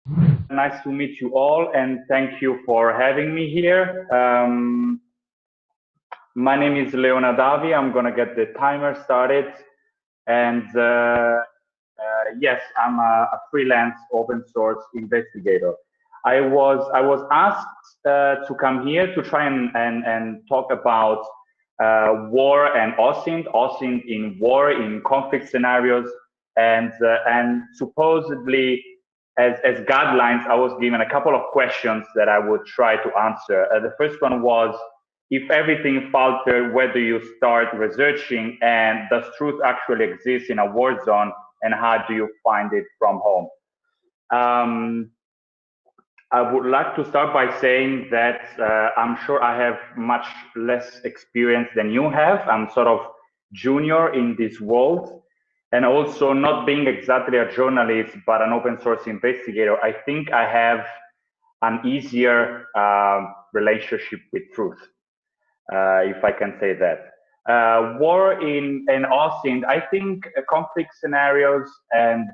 Nice to meet you all, and thank you for having me here. My name is Leone Hadavi. I'm gonna get the timer started, and yes, I'm a freelance open source investigator. I was asked to come here to try and talk about war and OSINT in war, in conflict scenarios, and supposedly as guidelines, I was given a couple of questions that I would try to answer. The first one was, if everything faltered, where do you start researching, and does truth actually exist in a war zone, and how do you find it from home? I would like to start by saying that I'm sure I have much less experience than you have. I'm sort of junior in this world. And also, not being exactly a journalist, but an open source investigator, I think I have an easier relationship with truth, if I can say that. War in OSINT, I think conflict scenarios and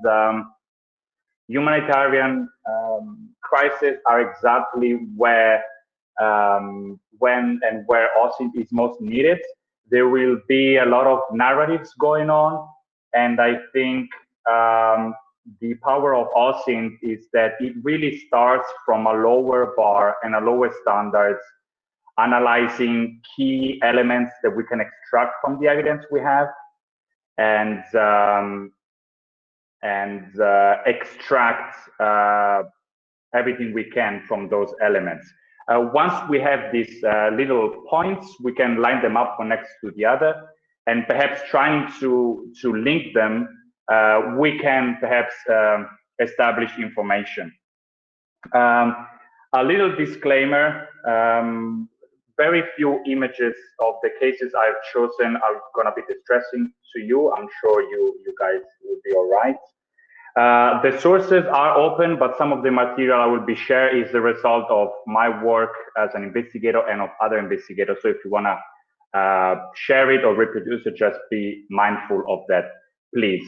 humanitarian crises are exactly where, when and where OSINT is most needed. There will be a lot of narratives going on. And I think the power of OSINT is that it really starts from a lower bar and a lower standards, analyzing key elements that we can extract from the evidence we have, and extract everything we can from those elements. Once we have these little points, we can line them up one next to the other. And perhaps trying to link them, we can perhaps establish information. A little disclaimer, very few images of the cases I've chosen are gonna be distressing to you. I'm sure you guys will be all right. The sources are open, but some of the material I will be sharing is the result of my work as an investigator and of other investigators. So if you wanna share it or reproduce it, just be mindful of that, please.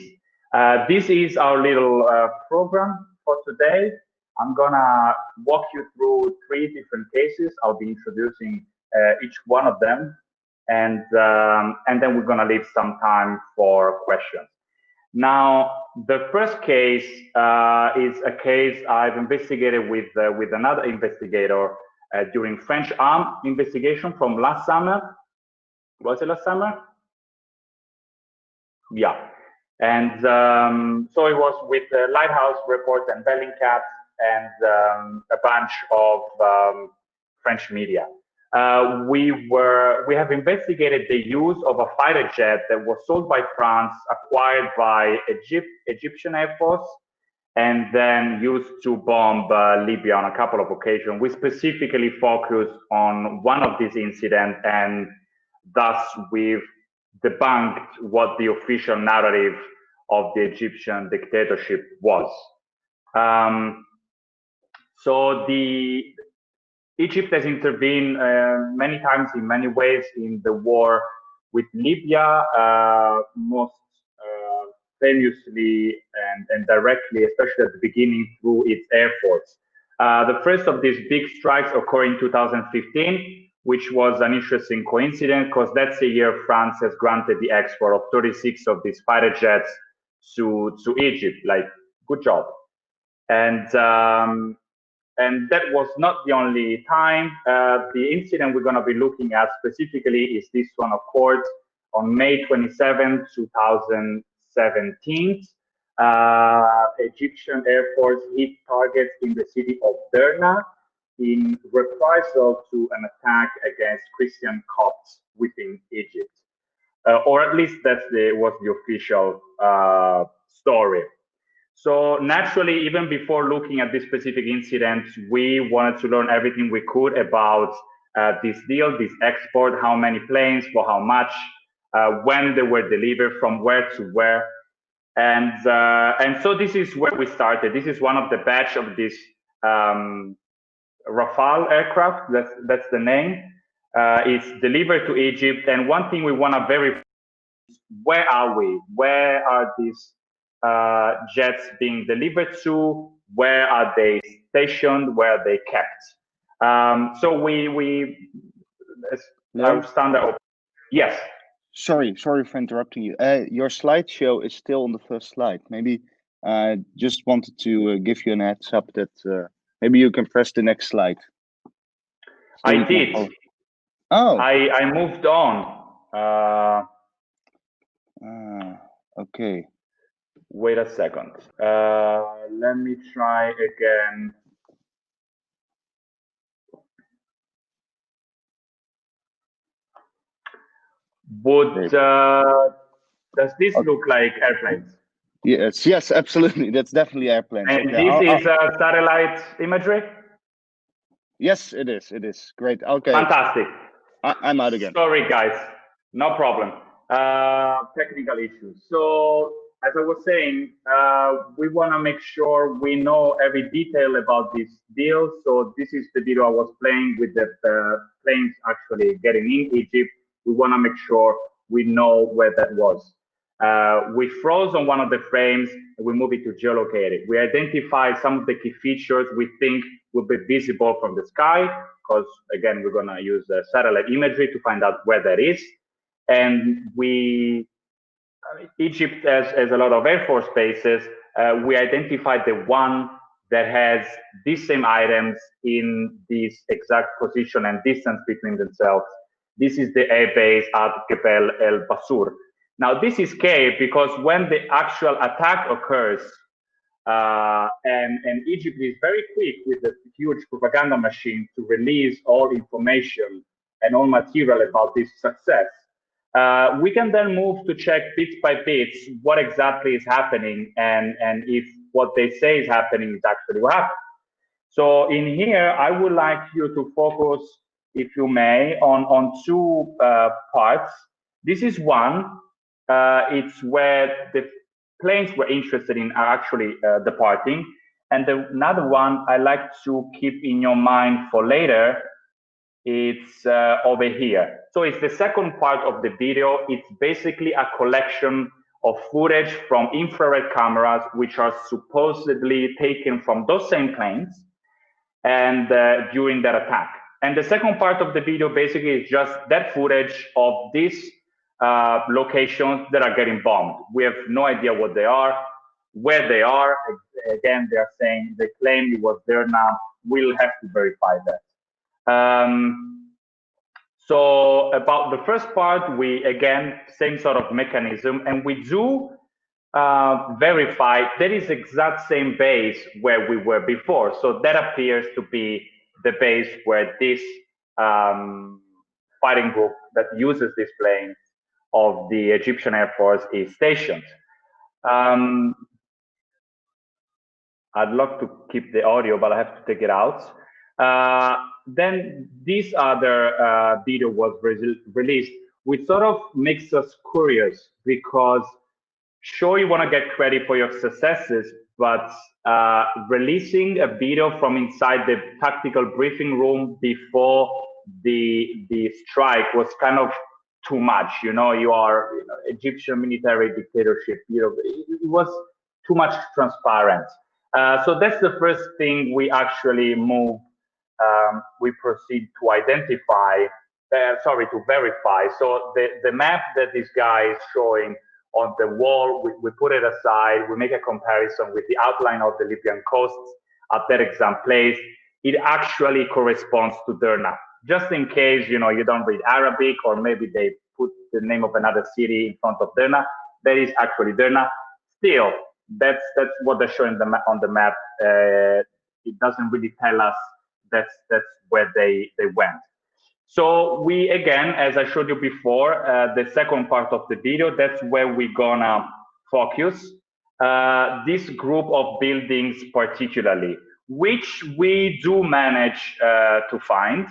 This is our little program for today. I'm gonna walk you through 3 different cases. I'll be introducing each one of them, and then we're gonna leave some time for questions. Now, the first case is a case I've investigated with another investigator during French armed investigation from last summer. Was it last summer? Yeah. And so it was with the Lighthouse Reports and Bellingcat and a bunch of French media. We have investigated the use of a fighter jet that was sold by France, acquired by Egyptian Air Force, and then used to bomb Libya on a couple of occasions. We specifically focused on one of these incidents, and thus we've debunked what the official narrative of the Egyptian dictatorship was. So Egypt has intervened many times in many ways in the war with Libya, most famously and directly, especially at the beginning, through its air force. The first of these big strikes occurred in 2015, which was an interesting coincidence because that's the year France has granted the export of 36 of these fighter jets to Egypt. Like, good job. And that was not the only time. The incident we're going to be looking at specifically is this one occurred on May 27, 2017. Egyptian Air Force hit targets in the city of Derna in reprisal to an attack against Christian Copts within Egypt. Or at least that was the official story. So naturally, even before looking at this specific incident, we wanted to learn everything we could about this deal, this export, how many planes, for how much, when they were delivered, from where to where. And so this is where we started. This is one of the batch of this Rafale aircraft, that's the name. It's delivered to Egypt. And one thing we want to verify is, where are we? Where are these jets being delivered to? where are they stationed, where are they kept. So we our standard. Yes. Sorry for interrupting you. Your slideshow is still on the first slide. Maybe just wanted to give you an heads up that maybe you can press the next slide. So I did. Oh. I moved on. Okay. Wait a second. Let me try again. Does this look like airplanes? Yes, absolutely. That's definitely airplanes. And okay. This is satellite imagery? Yes, it is. It is. Great. Okay. Fantastic. I'm out again. Sorry, guys. No problem. Technical issues. So, as I was saying, we want to make sure we know every detail about this deal. So this is the video I was playing with the planes actually getting in Egypt. We want to make sure we know where that was. We froze on one of the frames, and we move it to geolocated. We identify some of the key features we think will be visible from the sky, because again, we're going to use satellite imagery to find out where that is. And Egypt has a lot of Air Force bases. We identified the one that has these same items in this exact position and distance between themselves. This is the air base at Gebel El Basur. Now, this is key because when the actual attack occurs, and Egypt is very quick with the huge propaganda machine to release all information and all material about this success. We can then move to check bits by bits what exactly is happening and if what they say is happening is actually what happened. So in here, I would like you to focus, if you may, on two parts. This is one. It's where the planes we're interested in are actually departing. And another one I like to keep in your mind for later, it's over here. So it's the second part of the video. It's basically a collection of footage from infrared cameras, which are supposedly taken from those same planes and during that attack. And the second part of the video basically is just that footage of these locations that are getting bombed. We have no idea what they are, where they are. Again, they're saying they claim it was there now. We'll have to verify that. So about the first part, we, again, same sort of mechanism, and we do verify that is exact same base where we were before. So that appears to be the base where this fighting group that uses this plane of the Egyptian Air Force is stationed. I'd love to keep the audio, but I have to take it out. Then this other video was released, which sort of makes us curious because sure, you want to get credit for your successes, but releasing a video from inside the tactical briefing room before the strike was kind of too much. You know, you are Egyptian military dictatorship. It was too much transparent. So that's the first thing we actually move. We proceed to identify. To verify. So the map that this guy is showing on the wall, we put it aside, we make a comparison with the outline of the Libyan coasts at that exact place. It actually corresponds to Derna. Just in case, you don't read Arabic, or maybe they put the name of another city in front of Derna, that is actually Derna. Still, that's what they're showing on the map. It doesn't really tell us that's where they went. So we, again, as I showed you before, the second part of the video, that's where we're gonna focus. This group of buildings particularly, which we do manage to find.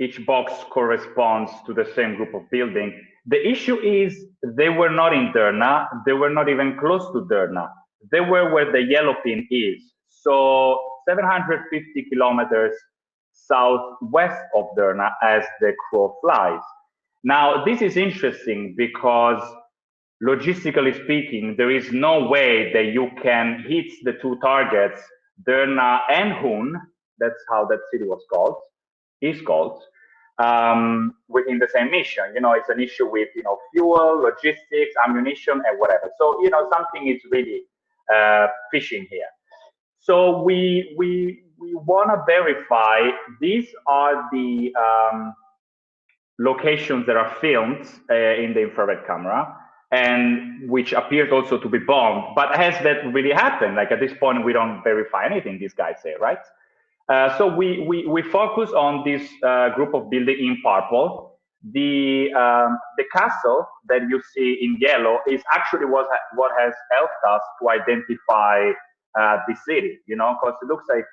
Each box corresponds to the same group of buildings. The issue is they were not in Derna, they were not even close to Derna. They were where the yellow pin is. So 750 kilometers southwest of Derna as the crow flies. Now, this is interesting because logistically speaking, there is no way that you can hit the two targets, Derna and Hun, that's how that city was called, is called, within the same mission. You know, it's an issue with, you know, fuel, logistics, ammunition, and whatever. So, you know, something is really fishing here. So we want to verify these are the locations that are filmed in the infrared camera, and which appears also to be bombed. But has that really happened? Like at this point, we don't verify anything these guys say, right? So we focus on this group of building in purple. The castle that you see in yellow is actually what has helped us to identify the city, you know, because it looks like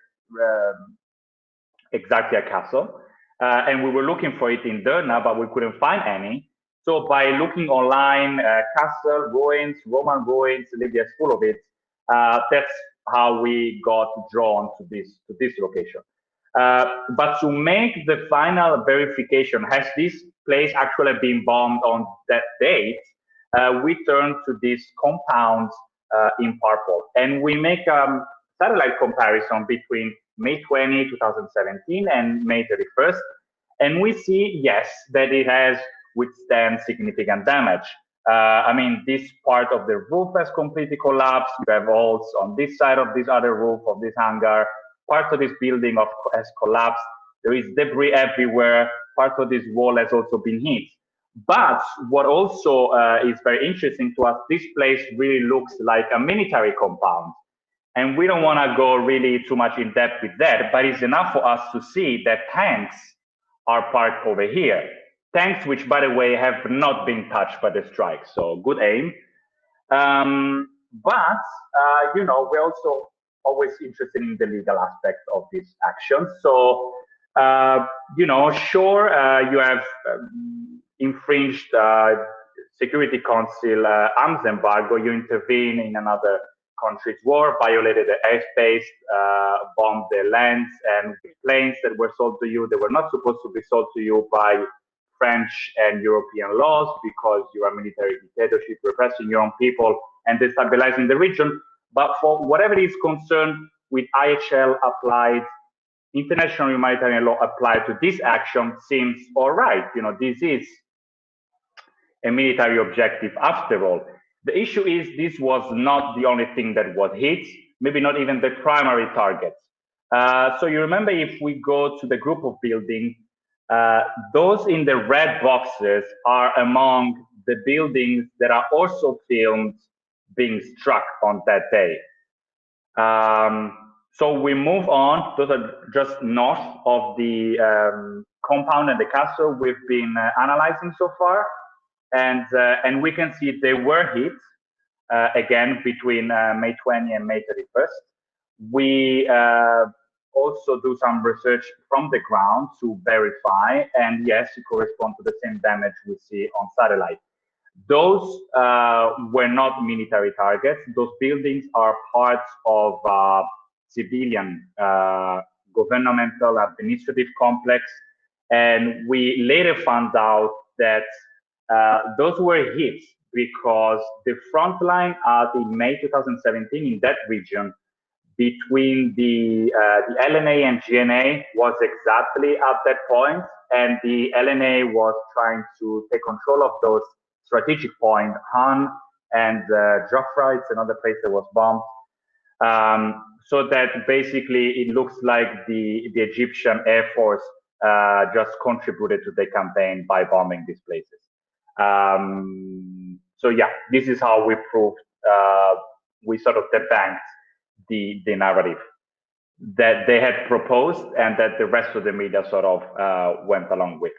exactly a castle. And we were looking for it in Derna, but we couldn't find any. So by looking online, castle, ruins, Roman ruins, Libya is full of it. That's how we got drawn to this location. But to make the final verification, has this place actually been bombed on that date? We turn to this compound in purple, and we make a satellite comparison between May 20, 2017 and May 31st. And we see, yes, that it has withstand significant damage. I mean, this part of the roof has completely collapsed. You have holes on this side of this other roof of this hangar. Part of this building has collapsed. There is debris everywhere. Part of this wall has also been hit. But what also is very interesting to us, this place really looks like a military compound. And we don't want to go really too much in depth with that, but it's enough for us to see that tanks are parked over here. Tanks, which, by the way, have not been touched by the strike, so good aim. But, you know, we're also always interested in the legal aspect of this action. So, you know, sure, you have infringed Security Council arms embargo, you intervene in another country's war, violated the airspace, bombed the lands, and planes that were sold to you, they were not supposed to be sold to you by French and European laws because you are military dictatorship, repressing your own people and destabilizing the region. But for whatever is concerned with IHL applied, international humanitarian law applied to this action seems all right. You know, this is a military objective after all. The issue is this was not the only thing that was hit, maybe not even the primary target. So you remember, if we go to the group of buildings, those in the red boxes are among the buildings that are also filmed being struck on that day. So we move on. Those are just north of the compound and the castle we've been analyzing so far. And we can see they were hit again between May 20 and May 31st. We also do some research from the ground to verify, and yes, it corresponds to the same damage we see on satellite. Those were not military targets. Those buildings are parts of civilian governmental administrative complex, and we later found out that those were hit because the front line in May 2017 in that region between the LNA and GNA was exactly at that point, and the LNA was trying to take control of those strategic points, Han and Jafra, it's another place that was bombed. So that basically it looks like the Egyptian Air Force just contributed to the campaign by bombing these places. So yeah, this is how we proved, we sort of debunked the narrative that they had proposed and that the rest of the media sort of went along with.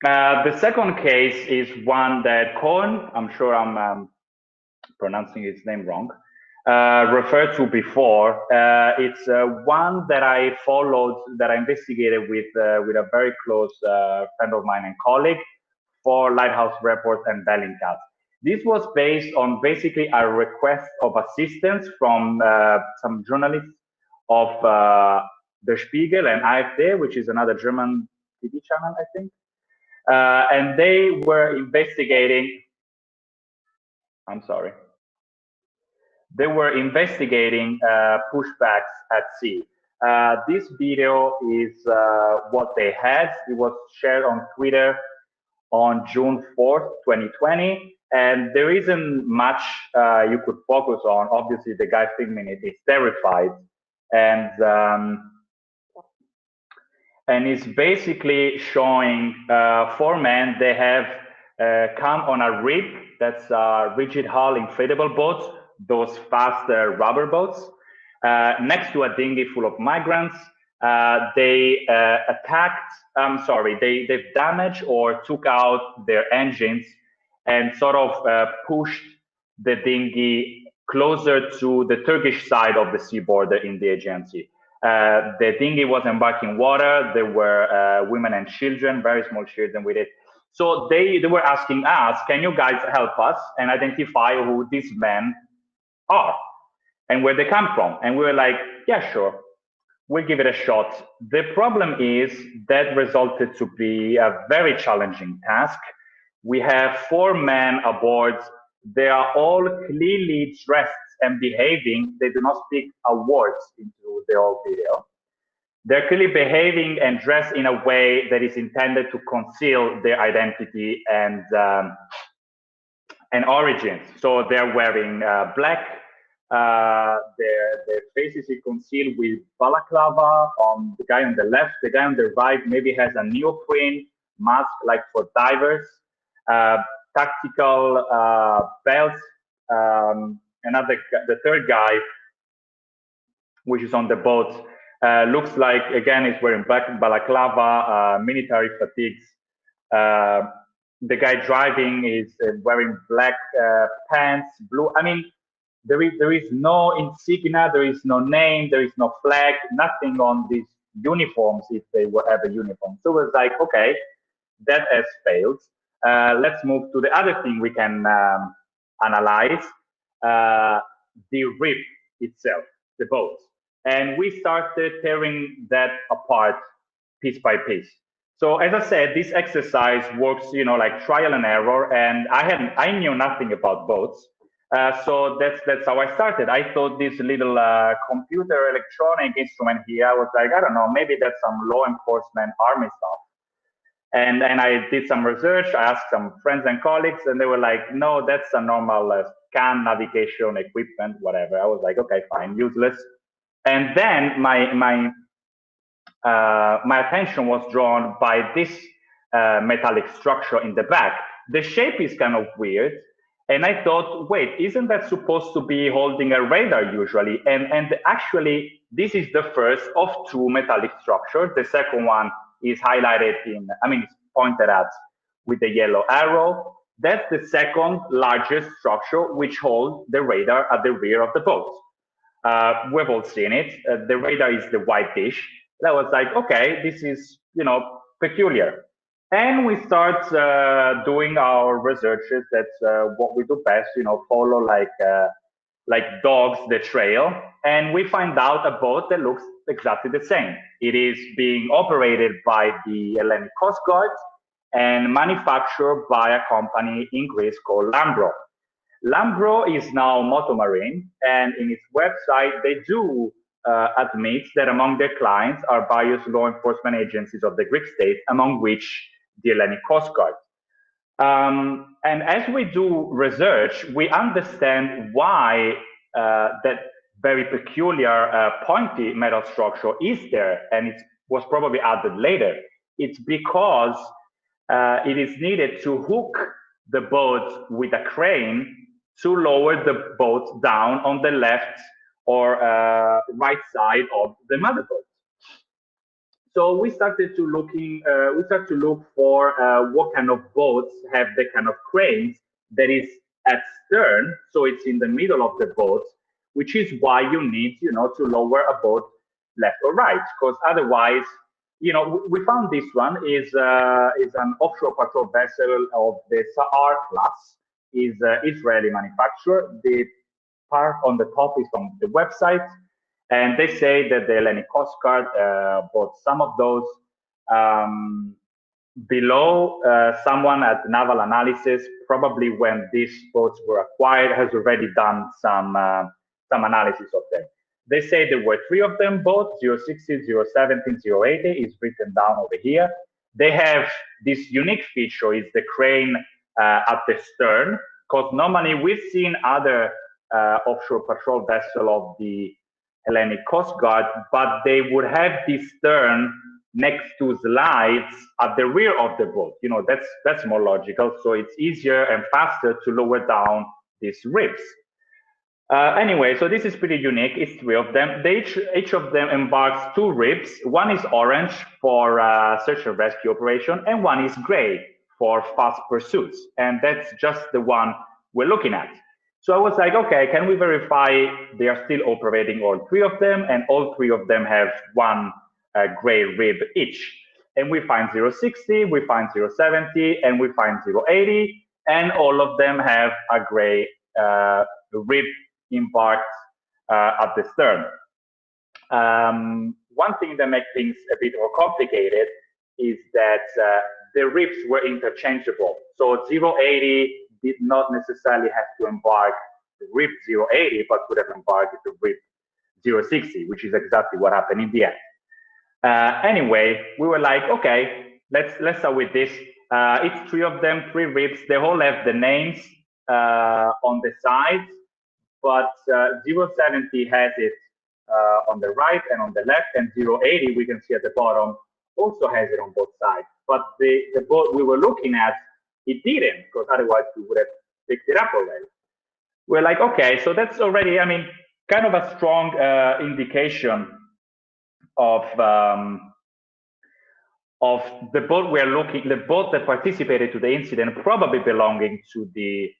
The second case is one that Cohen, I'm sure I'm pronouncing his name wrong, referred to before. It's one that I followed, that I investigated with a very close friend of mine and colleague for Lighthouse Reports and Bellingcat. This was based on basically a request of assistance from some journalists of Der Spiegel and AfD, which is another German TV channel, I think. And they were investigating I'm sorry. They were investigating pushbacks at sea. This video is what they had. It was shared on Twitter on June 4th, 2020. And there isn't much you could focus on. Obviously, the guy filming it is terrified. And it's basically showing 4 men. They have come on a RIB, that's a rigid hull inflatable boat, those fast rubber boats, next to a dinghy full of migrants. They they've damaged or took out their engines and sort of pushed the dinghy closer to the Turkish side of the sea border in the Aegean Sea. The dinghy was embarking water. There were women and children, very small children with it. So they were asking us, can you guys help us and identify who these men are and where they come from? And we were like, yeah, sure, we'll give it a shot. The problem is that resulted to be a very challenging task. We have 4 men aboard. They are all clearly dressed and behaving. They do not speak a word into the whole video. They're clearly behaving and dressed in a way that is intended to conceal their identity and origins. So they're wearing black. Their faces are concealed with balaclava. The guy on the left, the guy on the right maybe has a neoprene mask like for divers. Tactical belts. The third guy, which is on the boat, looks like, again, he's wearing black balaclava, military fatigues. The guy driving is wearing black pants, blue. I mean, there is no insignia, there is no name, there is no flag, nothing on these uniforms if they were ever uniforms. So it's like, okay, that has failed. Let's move to the other thing we can analyze, the RIB itself, the boat. And we started tearing that apart piece by piece. So as I said, this exercise works, like trial and error. And I knew nothing about boats. So that's how I started. I thought this little computer electronic instrument here, I was like, I don't know, maybe that's some law enforcement army stuff. And I did some research. I asked some friends and colleagues, and they were like, no, that's a normal scan navigation equipment, whatever. I was like, okay, fine, useless. And then my attention was drawn by this metallic structure in the back. The shape is kind of weird. And I thought, wait, isn't that supposed to be holding a radar usually? And actually, this is the first of 2 metallic structures. The second one is highlighted it's pointed at with the yellow arrow. That's the second largest structure which holds the radar at the rear of the boat. We've all seen it. The radar is the white dish. That was like, okay, this is, peculiar. And we start doing our researches. That's what we do best, follow like dogs the trail. And we find out a boat that looks exactly the same. It is being operated by the Hellenic Coast Guard and manufactured by a company in Greece called Lambro. Lambro is now Motomarine, and in its website, they do admit that among their clients are various law enforcement agencies of the Greek state, among which the Hellenic Coast Guard. And as we do research, we understand why that very peculiar pointy metal structure is there, and it was probably added later. It's because it is needed to hook the boat with a crane to lower the boat down on the left or right side of the mother boat. So we started to look for what kind of boats have the kind of cranes that is at stern, so it's in the middle of the boat, which is why you need, to lower a boat left or right, because otherwise, we found this one is an offshore patrol vessel of the Sa'ar class, is Israeli manufacturer. The part on the top is from the website. And they say that the Hellenic Coast Guard bought some of those. below, someone at naval analysis, probably when these boats were acquired, has already done some analysis of them. They say there were 3 of them, both 060, 070, 080 is written down over here. They have this unique feature, is the crane at the stern, because normally we've seen other offshore patrol vessel of the Hellenic Coast Guard, but they would have this stern next to slides at the rear of the boat. You know, that's more logical. So it's easier and faster to lower down these ribs. Anyway, so this is pretty unique. It's 3 of them. Each of them embarks 2 ribs. One is orange for search and rescue operation, and one is gray for fast pursuits. And that's just the one we're looking at. So I was like, okay, can we verify they are still operating, all 3 of them, and all 3 of them have one gray rib each? And we find 060, we find 070, and we find 080, and all of them have a gray rib embarked at the stern. One thing that makes things a bit more complicated is that the ribs were interchangeable. So 080 did not necessarily have to embark the rib 080, but could have embarked the rib 060, which is exactly what happened in the end. Anyway, we were like, okay, let's start with this. It's 3 of them, 3 ribs. They all have the names on the sides, but 070 has it on the right and on the left, and 080 we can see at the bottom also has it on both sides. But the boat we were looking at, it didn't, because otherwise we would have picked it up already. We're like, okay, so that's already, I mean, kind of a strong indication of the boat we're looking, the boat that participated to the incident, probably belonging to the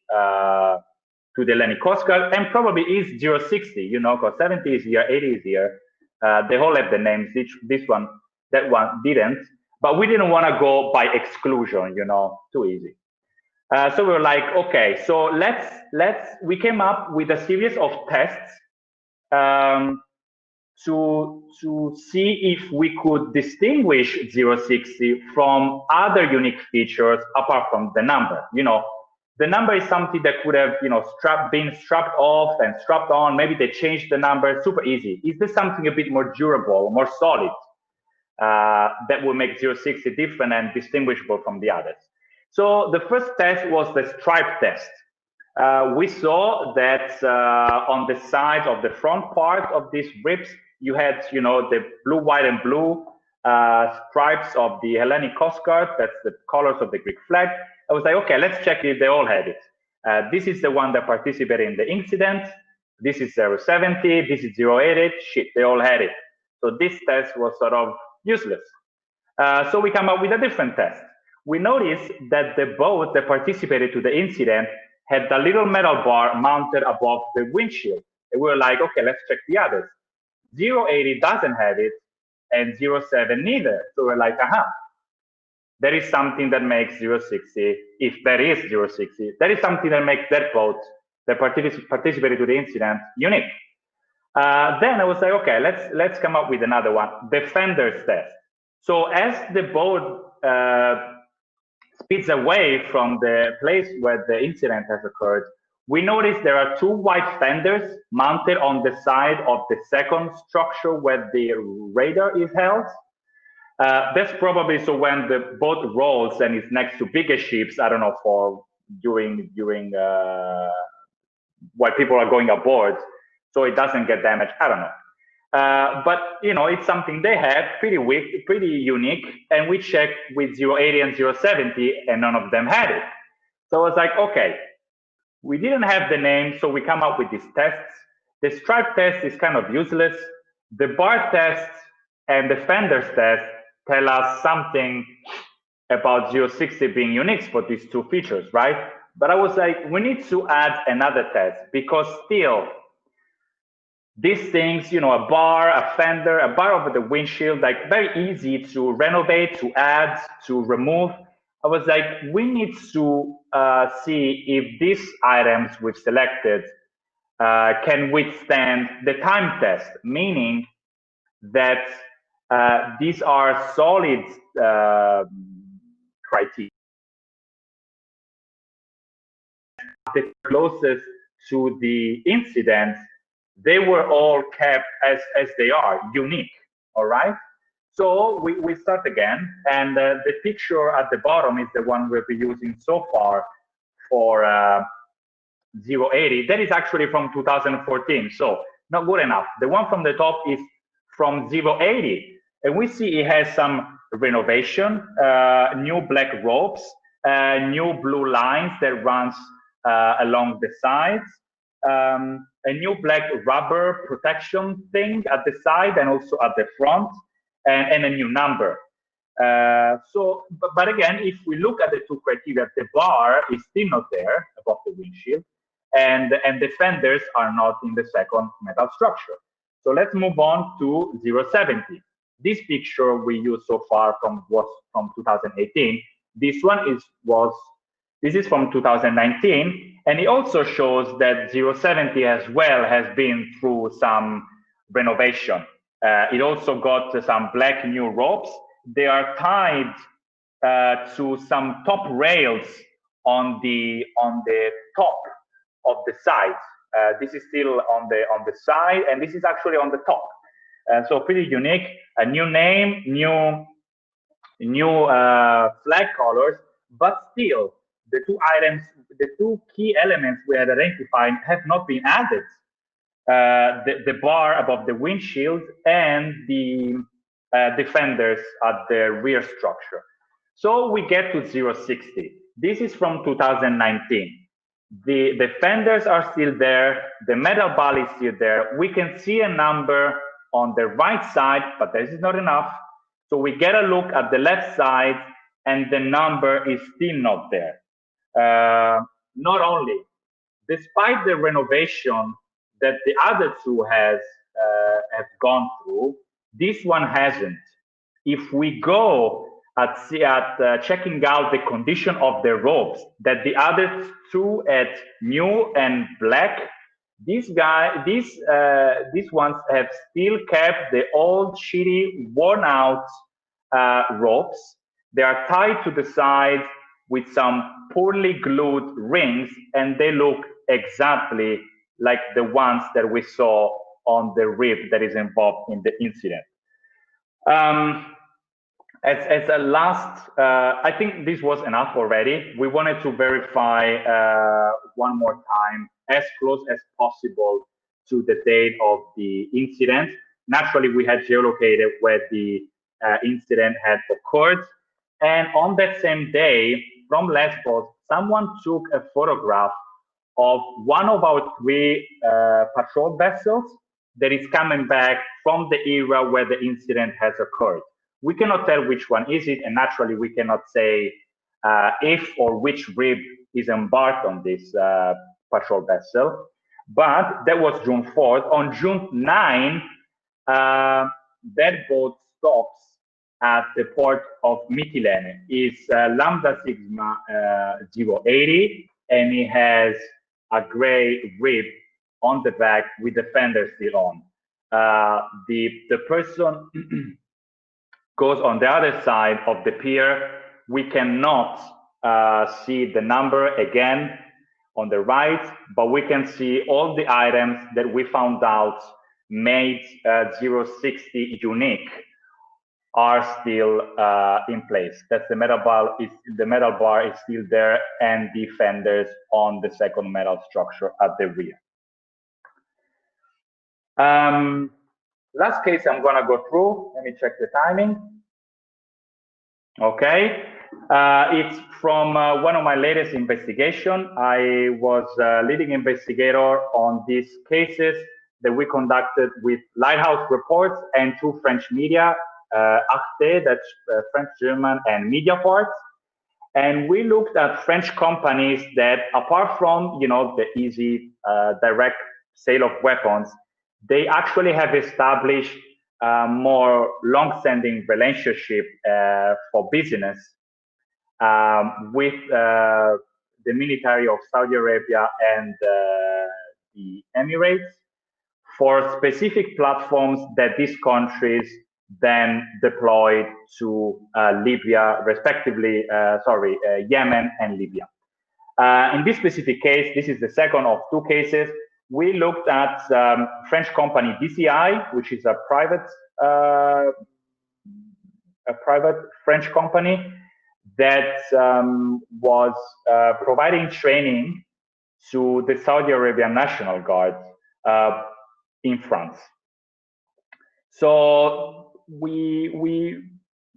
Hellenic Coast Guard, and probably is 060, you know, because 70 is here, 80 is here. They all have the names. This one, that one didn't, but we didn't want to go by exclusion, you know, too easy. So we were like, okay, so we came up with a series of tests to see if we could distinguish 060 from other unique features apart from the number. You know, the number is something that could have, you know, been strapped off and strapped on. Maybe they changed the number. Super easy. Is there something a bit more durable, more solid, that will make 060 different and distinguishable from the others? So the first test was the stripe test. We saw that on the sides of the front part of these ribs, you had, you know, the blue, white, and blue stripes of the Hellenic Coast Guard. That's the colors of the Greek flag. I was like, okay, let's check if they all had it. This is the one that participated in the incident. This is 070. This is 080. Shit, they all had it. So this test was sort of useless. So we come up with a different test. We noticed that the boat that participated to the incident had a little metal bar mounted above the windshield. And we were like, okay, let's check the others. 080 doesn't have it, and 07 neither. So we're like, there is something that makes 060, if there is 060, there is something that makes that boat that participated to the incident unique. Then I was like, okay, let's come up with another one, the fenders test. So as the boat speeds away from the place where the incident has occurred, we notice there are 2 white fenders mounted on the side of the second structure where the radar is held. That's probably so when the boat rolls and is next to bigger ships, I don't know, for during while people are going aboard, so it doesn't get damaged, I don't know. But, you know, it's something they have, pretty weak, pretty unique, and we checked with 080 and 070, and none of them had it. So I was like, okay, we didn't have the name, so we come up with these tests. The stripe test is kind of useless. The bar test and the fenders test tell us something about 060 being unique for these 2 features, right? But I was like, we need to add another test, because still, these things, you know, a bar, a fender, a bar over the windshield, like very easy to renovate, to add, to remove. I was like, we need to see if these items we've selected can withstand the time test, meaning that these are solid criteria. The closest to the incident, they were all kept as they are, unique, all right? So we start again, and the picture at the bottom is the one we've been using so far for 080. That is actually from 2014, so not good enough. The one from the top is from 080, and we see it has some renovation, new black ropes, new blue lines that runs along the sides, a new black rubber protection thing at the side and also at the front, and a new number. But again, if we look at the two criteria, the bar is still not there above the windshield, and the fenders are not in the second metal structure. So let's move on to 070. This picture we used so far was from 2018. This one this is from 2019, and it also shows that 070 as well has been through some renovation. It also got some black new ropes. They are tied to some top rails on the top of the sides. This is still on the side, and this is actually on the top. So pretty unique. A new name, new flag colors, but still the two items, the two key elements we had identified have not been added. The bar above the windshield and the defenders at the rear structure. So we get to 060. This is from 2019. The defenders are still there. The metal bar is still there. We can see a number on the right side, but this is not enough. So we get a look at the left side, and the number is still not there. Not only, despite the renovation that the other two have gone through, this one hasn't. If we go at checking out the condition of the ropes that the other two at new and black, these ones have still kept the old shitty worn out ropes. They are tied to the sides with some poorly glued rings, and they look exactly like the ones that we saw on the rib that is involved in the incident. As a last, I think this was enough already. We wanted to verify one more time, as close as possible to the date of the incident. Naturally, we had geolocated where the incident had occurred. And on that same day, from Lesbos, someone took a photograph of one of our three patrol vessels that is coming back from the era where the incident has occurred. We cannot tell which one is it, and naturally we cannot say if or which rib is embarked on this patrol vessel. But that was June 4th. On June 9, that boat stops at the port of Mytilene. It's Lambda Sigma 080, and it has a gray rib on the back with the fender still on. The person goes on the other side of the pier. We cannot see the number again on the right, but we can see all the items that we found out made 060 unique are still in place. That's the metal bar. The metal bar is still there, and the fenders on the second metal structure at the rear. Last case I'm gonna go through. Let me check the timing. Okay, it's from one of my latest investigation. I was leading investigator on these cases that we conducted with Lighthouse Reports and two French media, Arte, that's French, German, and Mediapart. And we looked at French companies that, apart from the easy direct sale of weapons, they actually have established more long-standing relationship for business with the military of Saudi Arabia and the Emirates for specific platforms that these countries then deployed to Libya, respectively, Yemen and Libya. In this specific case, this is the second of two cases. We looked at French company DCI, which is a private French company that was providing training to the Saudi Arabian National Guard in France. So we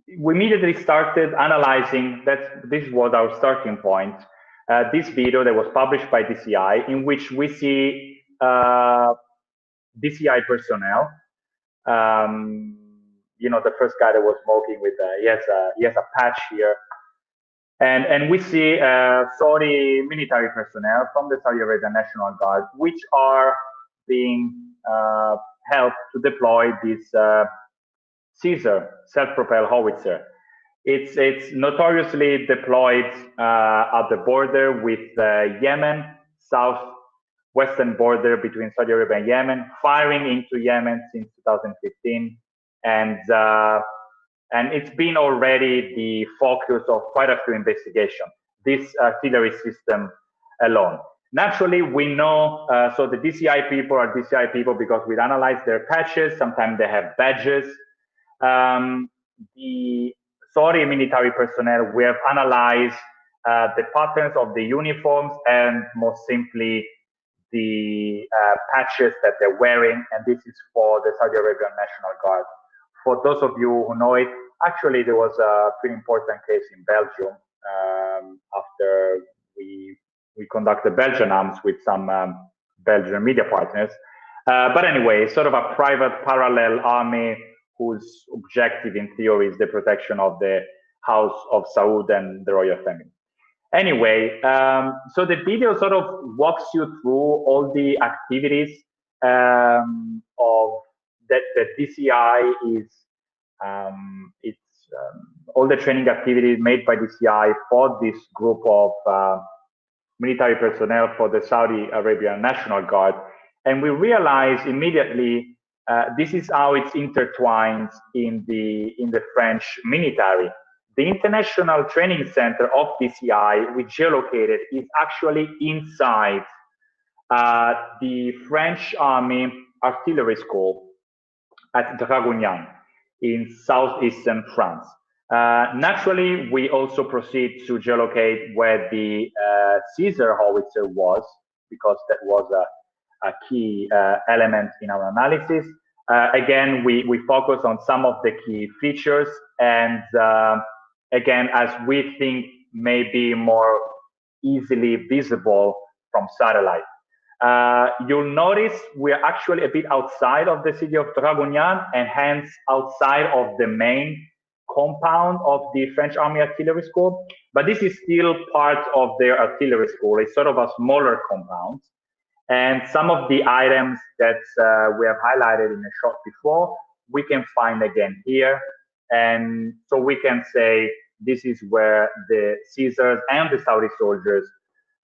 immediately started analyzing that. This was our starting point. This video that was published by DCI, in which we see DCI personnel. You know, the first guy that was smoking with he has a patch here, and we see Saudi military personnel from the Saudi Arabian National Guard, which are being helped to deploy this Caesar self-propelled howitzer. It's notoriously deployed at the border with Yemen, southwestern border between Saudi Arabia and Yemen, firing into Yemen since 2015, and it's been already the focus of quite a few investigations, this artillery system alone. Naturally, we know, so the DCI people are DCI people because we analyze their patches, sometimes they have badges. The Saudi military personnel, we have analyzed the patterns of the uniforms and most simply the patches that they're wearing, and this is for the Saudi Arabian National Guard. For those of you who know it, actually there was a pretty important case in Belgium after we conducted Belgian arms with some Belgian media partners. But anyway, sort of a private parallel army whose objective in theory is the protection of the House of Saud and the royal family. Anyway, so the video sort of walks you through all the activities of that DCI is, all the training activities made by DCI for this group of military personnel for the Saudi Arabian National Guard. And we realize immediately this is how it's intertwined in the French military. The International Training Center of DCI, which geolocated, is actually inside the French Army Artillery School at Draguignan in southeastern France. Naturally, we also proceed to geolocate where the Caesar howitzer was, because that was a key element in our analysis. Again, we focus on some of the key features, and again, as we think may be more easily visible from satellite. You'll notice we're actually a bit outside of the city of Draguignan, and hence outside of the main compound of the French Army Artillery School, but this is still part of their artillery school. It's sort of a smaller compound, and some of the items that we have highlighted in the shot before, we can find again here, and so we can say this is where the Caesars and the Saudi soldiers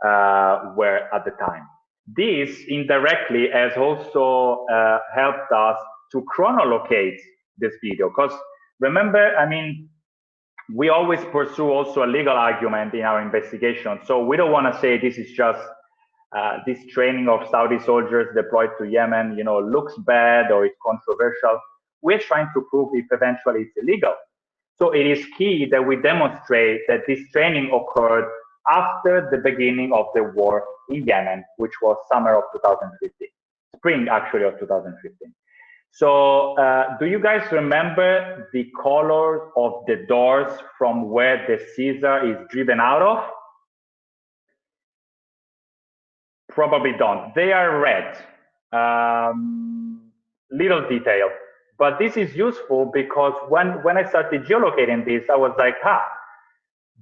were at the time. This indirectly has also helped us to chronolocate this video, because remember, I mean, we always pursue also a legal argument in our investigation. So we don't want to say this is just this training of Saudi soldiers deployed to Yemen, you know, looks bad or it's controversial. We're trying to prove if eventually it's illegal. So it is key that we demonstrate that this training occurred after the beginning of the war in Yemen, which was summer of 2015, spring actually of 2015. So do you guys remember the color of the doors from where the Caesar is driven out of? Probably don't. They are red. Little detail. But this is useful because when I started geolocating this, I was like,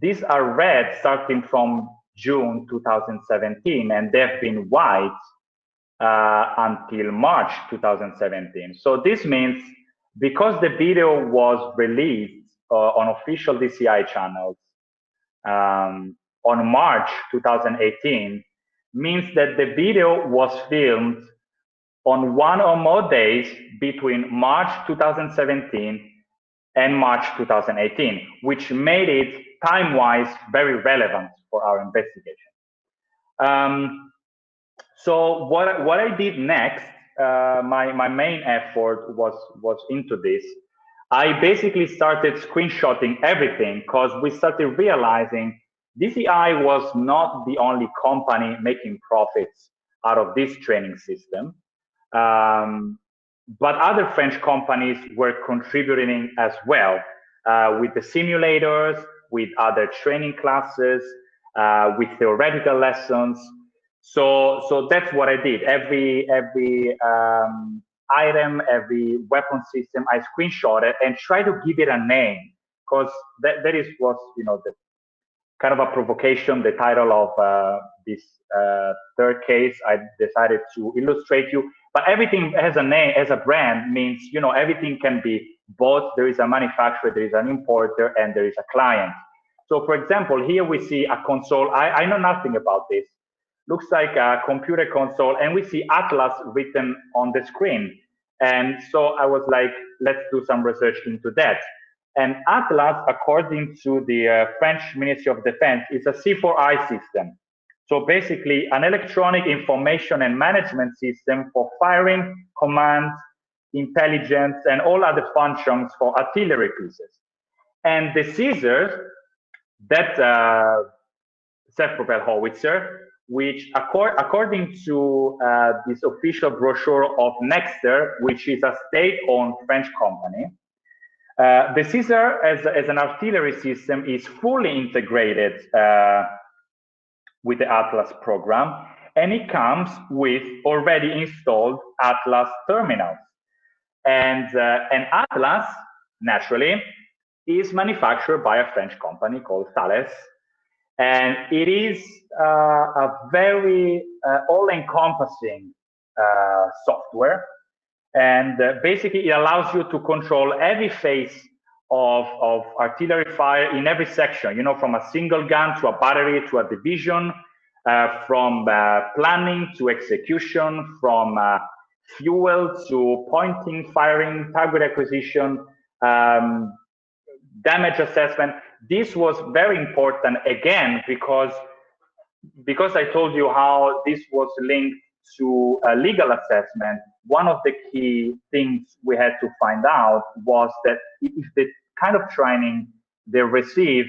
these are red starting from June 2017, and they've been white until March 2017. So this means because the video was released on official DCI channels on March 2018, means that the video was filmed on one or more days between March 2017 and March 2018, which made it time-wise very relevant for our investigation. So what I did next, my main effort was into this. I basically started screenshotting everything because we started realizing DCI was not the only company making profits out of this training system, but other French companies were contributing as well, with the simulators, with other training classes, with theoretical lessons. So that's what I did. Every item, every weapon system, I screenshotted and tried to give it a name, because that was the kind of a provocation. The title of this third case I decided to illustrate you. But everything has a name, as a brand, means everything can be both. There is a manufacturer, there is an importer, and there is a client. So for example, here we see a console. I know nothing about this. Looks like a computer console, and we see Atlas written on the screen. And so I was like, let's do some research into that. And Atlas, according to the French Ministry of Defense, is a C4I system. So basically an electronic information and management system for firing, command, intelligence, and all other functions for artillery pieces. And the Caesar, that self-propelled howitzer, which according to this official brochure of Nexter, which is a state-owned French company, the Caesar as an artillery system is fully integrated with the Atlas program, and it comes with already installed Atlas terminals. And Atlas, naturally, is manufactured by a French company called Thales. And it is a very all-encompassing software. And basically, it allows you to control every phase of artillery fire in every section, from a single gun to a battery to a division, from planning to execution, from fuel to pointing, firing, target acquisition, damage assessment. This was very important, again, because I told you how this was linked to a legal assessment. One of the key things we had to find out was that if the kind of training they received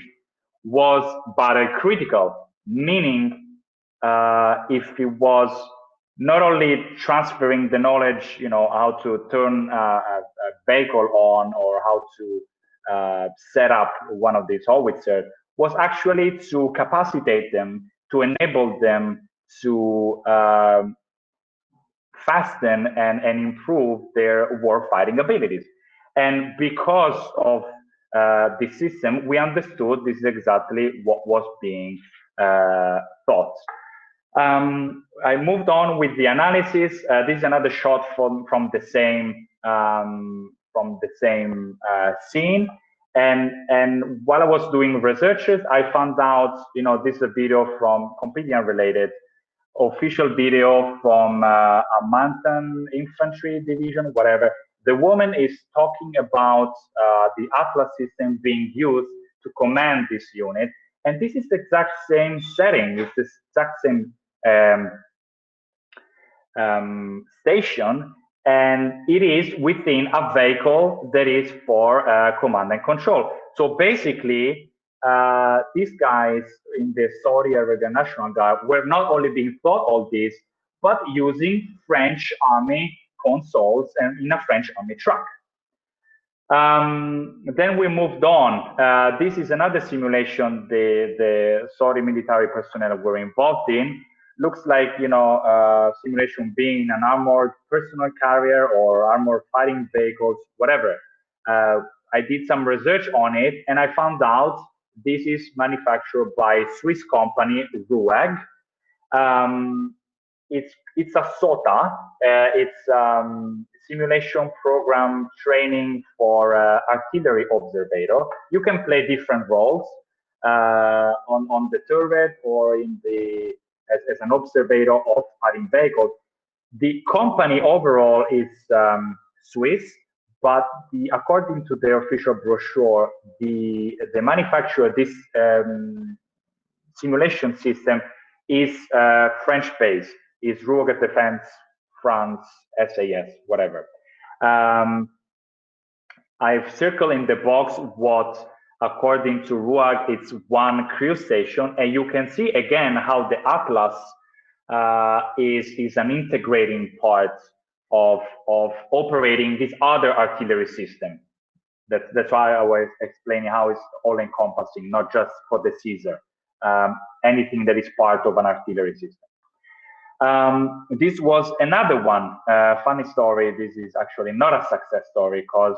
was battle critical, meaning if it was not only transferring the knowledge, how to turn a vehicle on or how to set up one of these howitzers, was actually to capacitate them, to enable them to fasten and improve their war fighting abilities. And because of the system, we understood this is exactly what was being thought. I moved on with the analysis. This is another shot from the same scene. And while I was doing researches, I found out, this is a video from completely unrelated, official video from a mountain infantry division, whatever. The woman is talking about the Atlas system being used to command this unit. And this is the exact same setting, it's the exact same station, and it is within a vehicle that is for command and control. So basically, these guys in the Saudi Arabian National Guard were not only being taught all this, but using French Army consoles and in a French Army truck. Then we moved on. This is another simulation the Saudi military personnel were involved in. Looks like, simulation being an armored personal carrier or armored fighting vehicles, whatever. I did some research on it, and I found out this is manufactured by Swiss company RUAG. It's a SOTA. It's simulation program training for artillery observator. You can play different roles on the turret or in the as an observator of fighting vehicles. The company overall is Swiss, but according to the official brochure, the manufacturer of this simulation system is French-based, is Rouergue Defense France, SAS, whatever. I've circled in the box what, according to Rouergue, it's one crew station, and you can see again how the Atlas is an integrating part of operating this other artillery system. That's why I was explaining how it's all encompassing, not just for the Caesar, anything that is part of an artillery system. This was another one, funny story. This is actually not a success story, because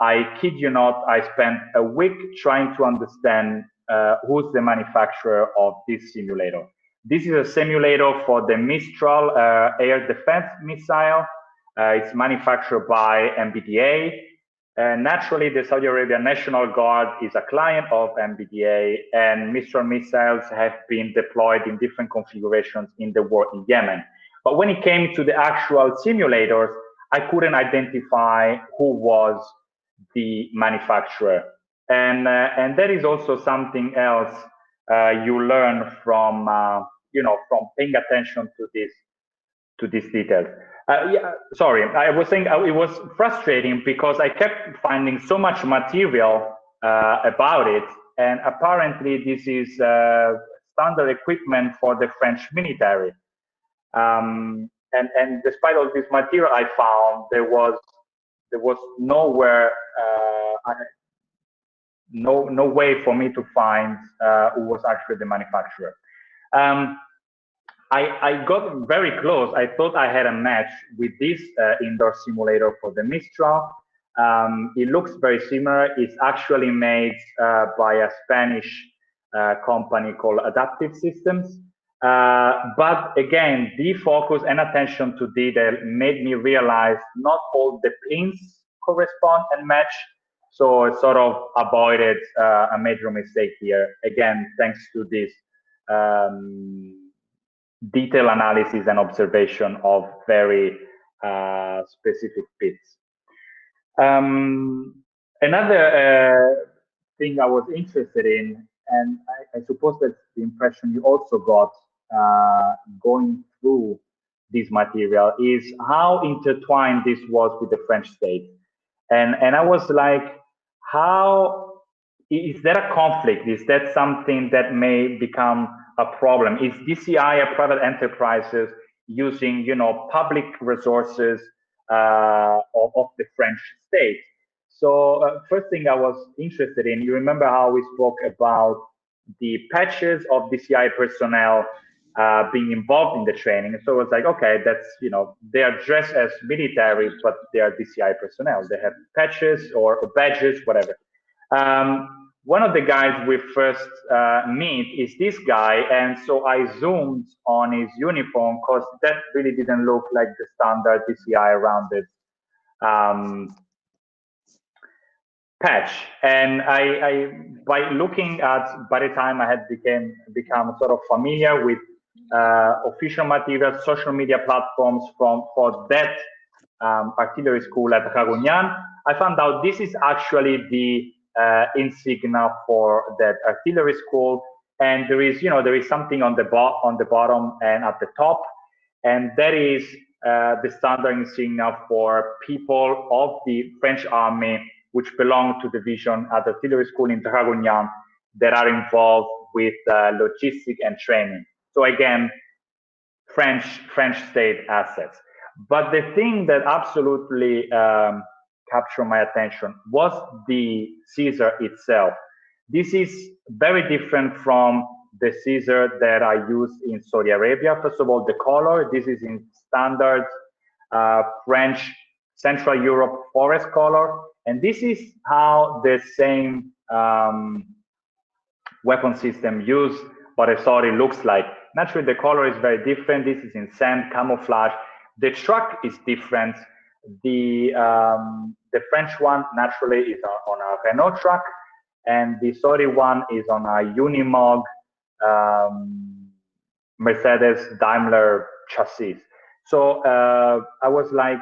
I kid you not, I spent a week trying to understand who's the manufacturer of this simulator. This is a simulator for the Mistral air defense missile. It's manufactured by MBDA. Naturally, the Saudi Arabia National Guard is a client of MBDA, and Mistral missiles have been deployed in different configurations in the war in Yemen. But when it came to the actual simulators, I couldn't identify who was the manufacturer. And that is also something else you learn from, from paying attention to these details. Yeah, sorry, I was saying it was frustrating because I kept finding so much material about it, and apparently this is standard equipment for the French military. And despite all this material I found, there was nowhere, no way for me to find who was actually the manufacturer. I got very close. I thought I had a match with this indoor simulator for the Mistral. It looks very similar. It's actually made by a Spanish company called Adaptive Systems. But again, the focus and attention to detail made me realize not all the pins correspond and match. So I sort of avoided a major mistake here. Again, thanks to this detail analysis and observation of very specific bits. Another thing I was interested in, and I suppose that's the impression you also got going through this material, is how intertwined this was with the French state. And I was like, how is that a conflict? Is that something that may become a problem? Is DCI a private enterprises using, public resources of the French state? So first thing I was interested in, you remember how we spoke about the patches of DCI personnel being involved in the training. So it's like, okay, that's, they are dressed as military, but they are DCI personnel. They have patches or badges, whatever. One of the guys we first meet is this guy, and so I zoomed on his uniform because that really didn't look like the standard DCI rounded patch. And by looking at, by the time I had become sort of familiar with official materials, social media platforms for that artillery school at Ragugnan, I found out this is actually the insignia for that artillery school, and there is something on the bottom and at the top, and that is the standard insignia for people of the French army which belong to the division at the artillery school in Ragugnan that are involved with logistics and training. So again, French state assets. But the thing that absolutely captured my attention was the Caesar itself. This is very different from the Caesar that I used in Saudi Arabia. First of all, the color. This is in standard French Central Europe forest color. And this is how the same weapon system used by the Saudi looks like. Naturally, the color is very different. This is in sand camouflage. The truck is different. The French one naturally is on a Renault truck, and the Saudi one is on a Unimog Mercedes Daimler chassis. So I was like,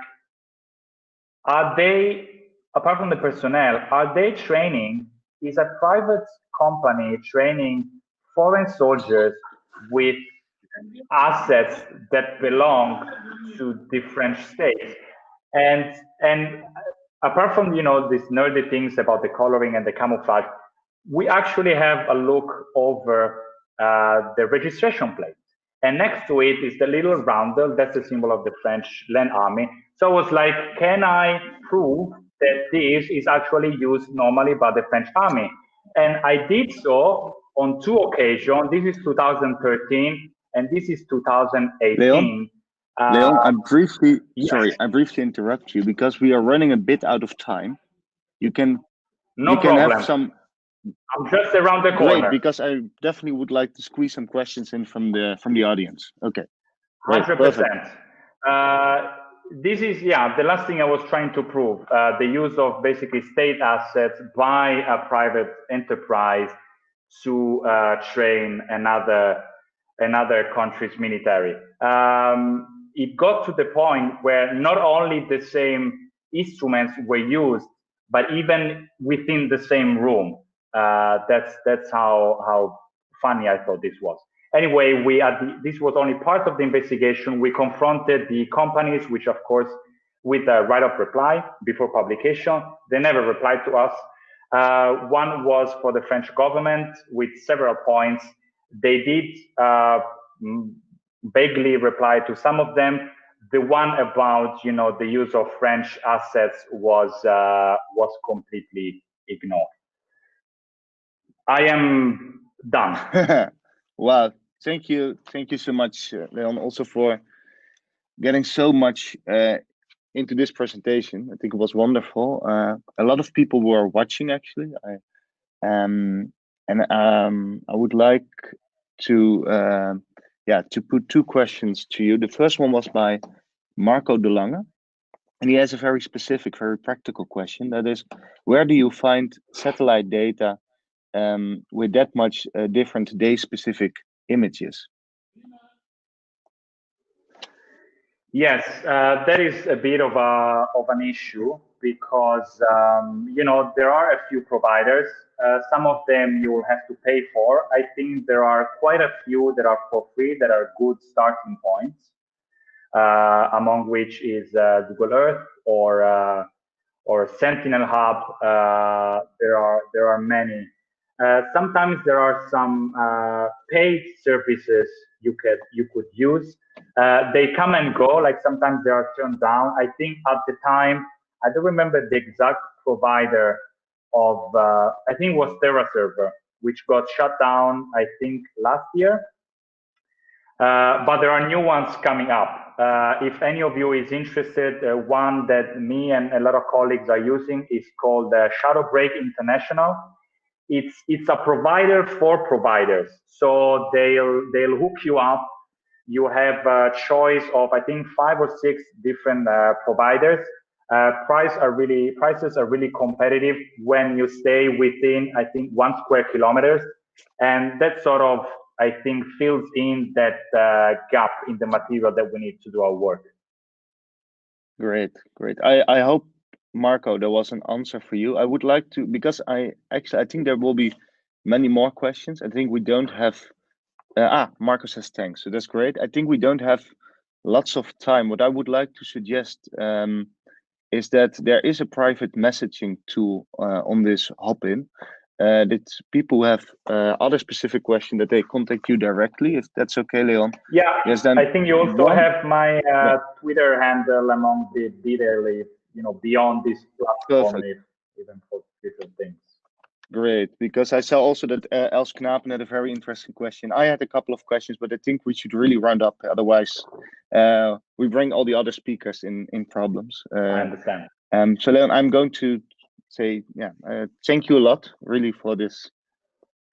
are they apart from the personnel, are they training? Is a private company training foreign soldiers with assets that belong to different states? And apart from these nerdy things about the coloring and the camouflage, we actually have a look over the registration plate. And next to it is the little roundel, that's the symbol of the French land army. So I was like, can I prove that this is actually used normally by the French army? And I did so on 2 occasions. This is 2013 and this is 2018. Leon, I briefly, sorry, I briefly interrupt you because we are running a bit out of time. You can have some. I'm just around the corner. Great, because I definitely would like to squeeze some questions in from the audience. Okay. 100%. This is, the last thing I was trying to prove, the use of basically state assets by a private enterprise to train another country's military. It got to the point where not only the same instruments were used, but even within the same room. That's how funny I thought this was. Anyway, this was only part of the investigation. We confronted the companies, which of course, with a right of reply before publication. They never replied to us. One was for the French government with several points. They did vaguely reply to some of them. The one about the use of French assets was completely ignored. I am done. Wow, thank you so much, Leon, also for getting so much into this presentation. I think it was wonderful. A lot of people were watching actually. I would like to put 2 questions to you. The first one was by Marco De Lange, and he has a very specific, very practical question. That is, where do you find satellite data with that much different day-specific images? Yes, that is a bit of an issue because there are a few providers. Some of them you will have to pay for. I think there are quite a few that are for free that are good starting points, among which is Google Earth or Sentinel Hub. There are many. Sometimes there are some paid services you could use. They come and go, like sometimes they are turned down. I think at the time, I don't remember the exact provider of, I think it was TerraServer, which got shut down, I think last year. But there are new ones coming up. If any of you is interested, one that me and a lot of colleagues are using is called Shadowbreak International. It's a provider for providers. So they'll hook you up. You have a choice of, I think, 5 or 6 different providers. Prices are really competitive when you stay within, I think, 1 square kilometers. And that sort of, I think, fills in that gap in the material that we need to do our work. Great. I hope, Marco, there was an answer for you. I would like to, because I think there will be many more questions. I think we don't have, Marco says thanks, so that's great. I think we don't have lots of time. What I would like to suggest is that there is a private messaging tool on this hop-in. That people who have other specific questions that they contact you directly, if that's okay, Leon. Yeah, yes, then I think you also have my Twitter handle among the detail, beyond this platform, even for different things. Great, because I saw also that Els Knapen had a very interesting question. I had a couple of questions, but I think we should really round up. Otherwise, we bring all the other speakers in problems. I understand. So Leon, I'm going to say, thank you a lot, really, for this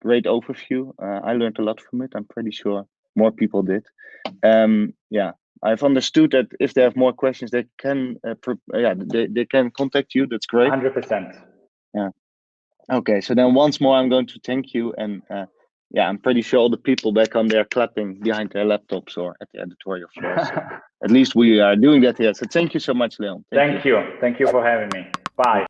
great overview. I learned a lot from it. I'm pretty sure more people did. I've understood that if they have more questions, they can, they can contact you. That's great. 100%. Yeah. Okay. So then once more, I'm going to thank you, and I'm pretty sure all the people back on there clapping behind their laptops or at the editorial floor. So at least we are doing that here. So thank you so much, Leon. Thank you. Thank you for having me. Bye.